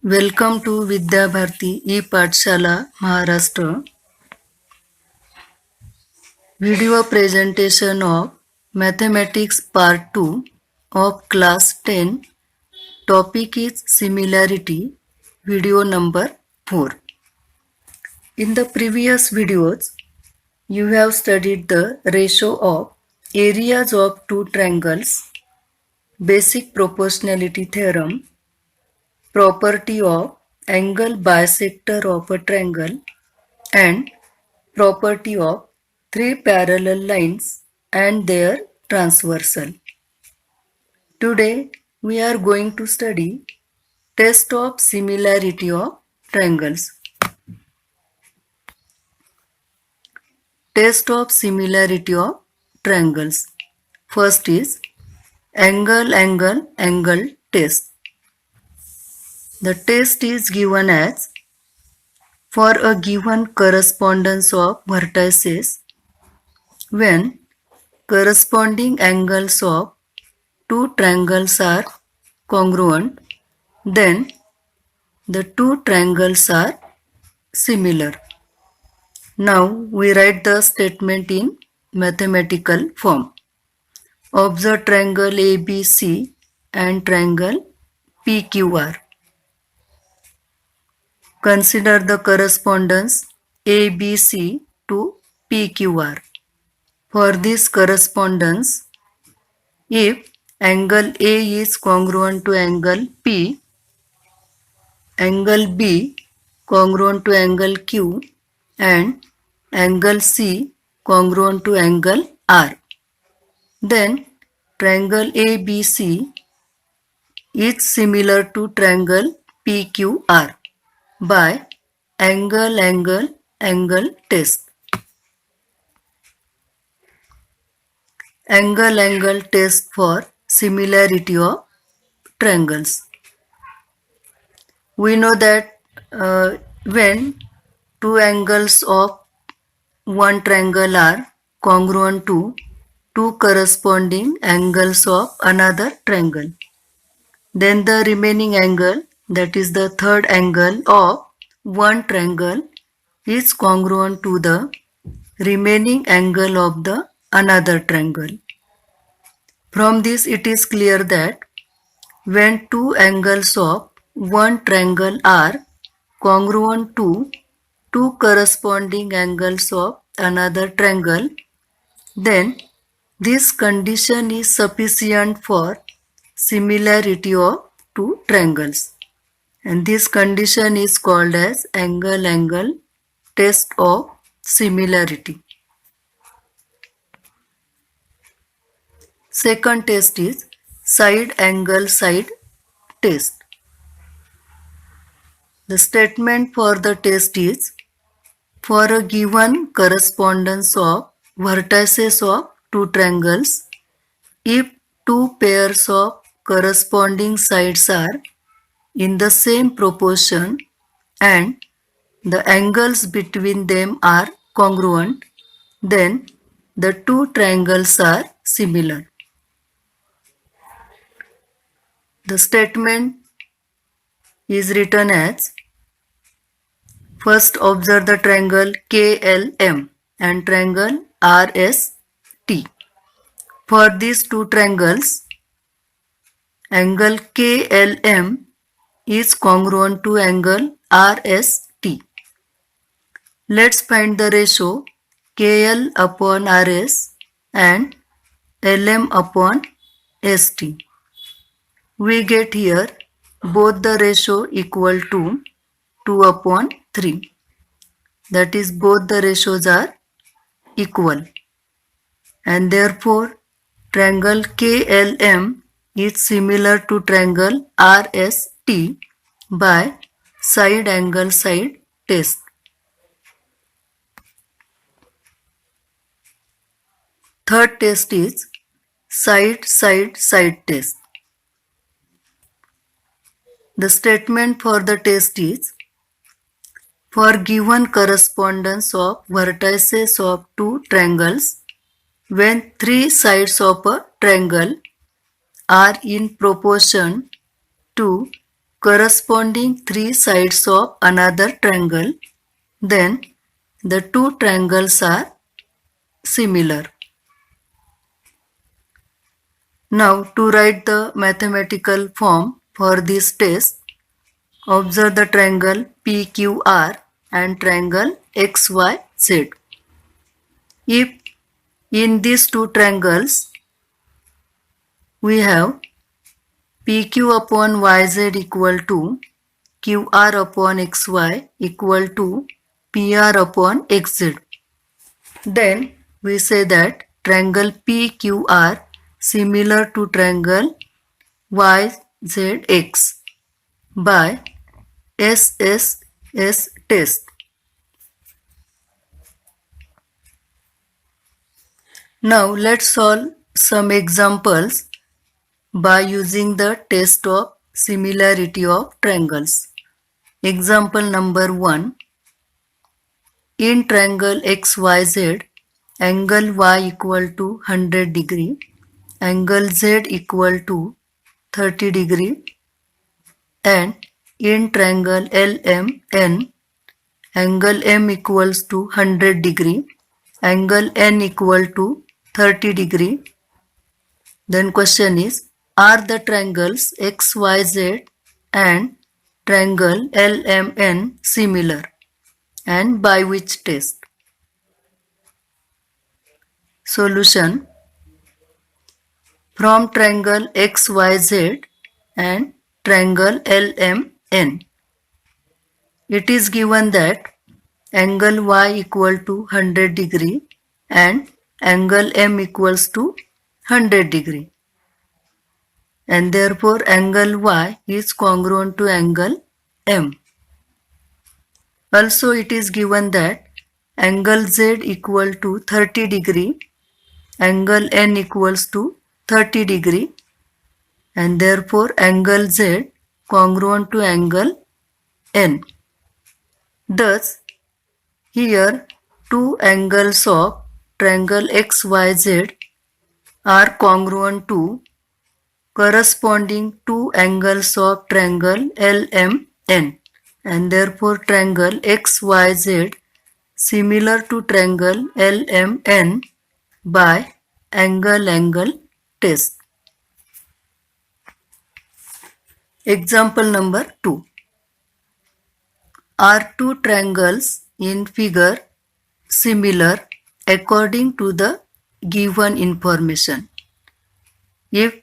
Welcome to Vidya Bharati ई पाठशाला Maharashtra. Video presentation of Mathematics Part 2 of Class 10. Topic is Similarity. Video number 4. In the previous videos, you have studied the ratio of areas of two triangles, basic proportionality theorem, property of angle bisector of a triangle, and property of three parallel lines and their transversal. Today we are going to study test of similarity of triangles. Test of similarity of triangles. First is angle test. The test is given as for a given correspondence of vertices when corresponding angles of two triangles are congruent, then the two triangles are similar. Now we write the statement in mathematical form. Observe triangle ABC and triangle PQR. Consider the correspondence ABC to PQR. For this correspondence, if angle A is congruent to angle P, angle B congruent to angle Q, and angle C congruent to angle R, then triangle ABC is similar to triangle PQR by angle test. Angle test for similarity of triangles. We know that when two angles of one triangle are congruent to two corresponding angles of another triangle, then the remaining angle, that is the third angle of one triangle, is congruent to the remaining angle of the another triangle. From this it is clear that when two angles of one triangle are congruent to two corresponding angles of another triangle, then this condition is sufficient for similarity of two triangles, and this condition is called as angle test of similarity. Second test is side test. The statement for the test is for a given correspondence of vertices of two triangles, if two pairs of corresponding sides are in the same proportion and the angles between them are congruent, then the two triangles are similar. The statement is written as: first observe the triangle KLM and triangle RST. For these two triangles, angle KLM is congruent to angle RST. Let's find the ratio KL upon RS and LM upon ST. We get here both the ratio equal to 2 upon 3. That is, both the ratios are equal, and therefore triangle KLM is similar to triangle RST by side test. Third test is side test. The statement for the test is for given correspondence of vertices of two triangles, when three sides of a triangle are in proportion to corresponding three sides of another triangle, then the two triangles are similar. Now to write the mathematical form for this test, observe the triangle PQR and triangle XYZ. If in these two triangles we have PQ upon YZ equal to QR upon XY equal to PR upon XZ, then we say that triangle PQR similar to triangle YZX by SSS test. Now let's solve some examples by using the test of similarity of triangles. Example number 1. In triangle XYZ, angle Y equal to 100 degree, angle Z equal to 30 degree, and in triangle LMN, angle M equals to 100 degree, angle N equal to 30 degree. Then question is, are the triangles XYZ and triangle LMN similar, and by which test? Solution. From triangle XYZ and triangle LMN, it is given that angle Y equal to 100 degree and angle M equals to 100 degree, and therefore angle Y is congruent to angle M. Also it is given that angle Z equal to 30 degree, angle N equals to 30 degree, and therefore angle Z congruent to angle N. Thus, here two angles of triangle XYZ are congruent to corresponding two angles of triangle LMN, and therefore triangle XYZ similar to triangle LMN by angle-angle test. Example number 2. Are two triangles in figure similar according to the given information? If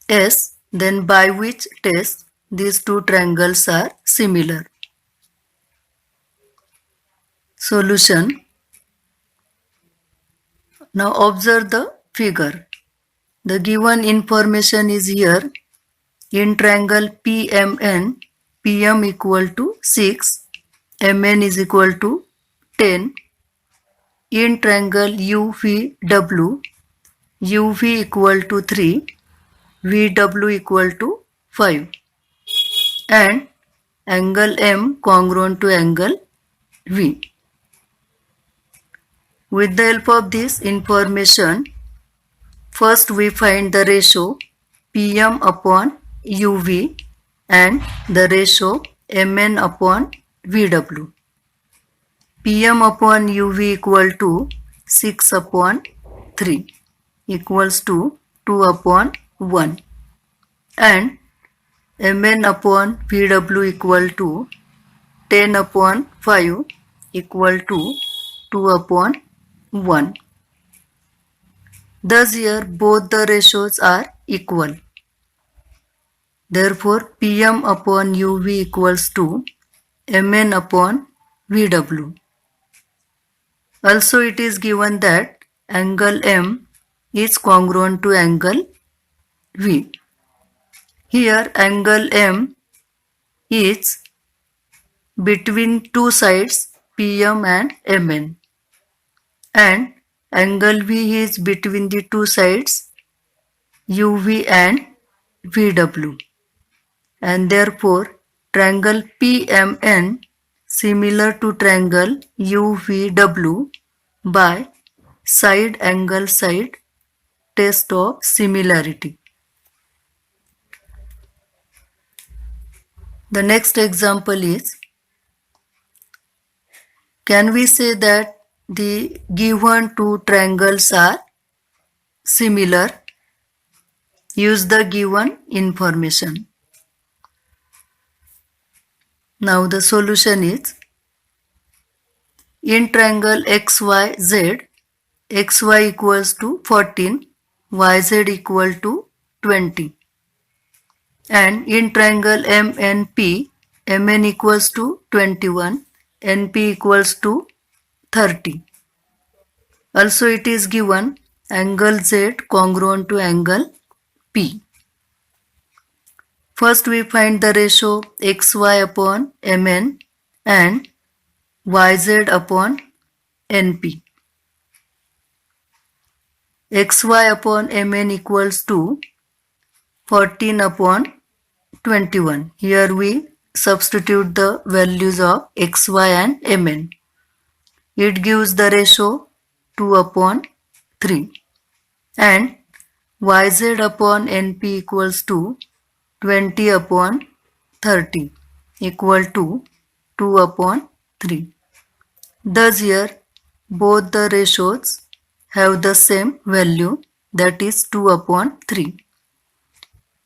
yes, then by which test these two triangles are similar? Solution. Now observe the figure. The given information is here. In triangle PMN, PM equal to 6, MN is equal to 10. In triangle UVW, UV equal to 3, VW equal to 5, and angle M congruent to angle V. With the help of this information, first we find the ratio PM upon UV and the ratio MN upon VW. PM upon UV equal to 6 upon 3 equals to 2 upon 1, and MN upon VW equal to 10 upon 5 equal to 2 upon 1. Thus here both the ratios are equal. Therefore PM upon UV equals to MN upon VW. Also it is given that angle M is congruent to angle V. Here angle M is between two sides PM and MN, and angle V is between the two sides UV and VW, and therefore triangle PMN similar to triangle UVW by side angle side test of similarity. The next example is, can we say that the given two triangles are similar? Use the given information. Now the solution is, in triangle XYZ, XY equals to 14, YZ equal to 20. And in triangle MNP, MN equals to 21, NP equals to 30. Also it is given angle Z congruent to angle P. First we find the ratio XY upon MN and YZ upon NP. XY upon MN equals to 14 upon 21. Here we substitute the values of XY and MN. It gives the ratio 2 upon 3. And YZ upon NP equals to 20 upon 30 equal to 2 upon 3. Thus here both the ratios have the same value, that is 2 upon 3.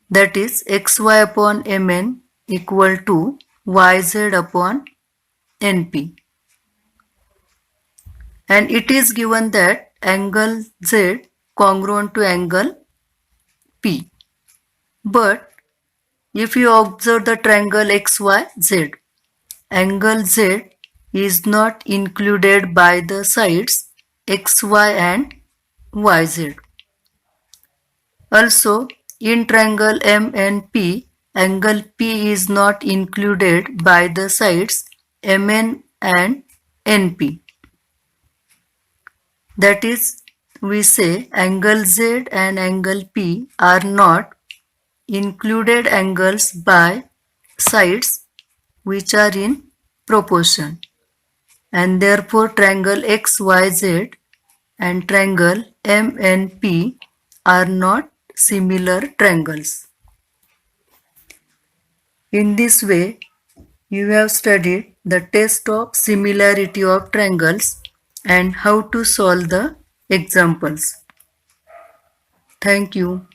That is XY upon MN equal to YZ upon NP. And it is given that angle Z congruent to angle P. But if you observe the triangle XYZ, angle Z is not included by the sides XY and YZ. Also, in triangle MNP, angle P is not included by the sides MN and NP. That is, we say angle Z and angle P are not included angles by sides which are in proportion, and therefore triangle XYZ and triangle MNP are not similar triangles. In this way, you have studied the test of similarity of triangles and how to solve the examples. Thank you.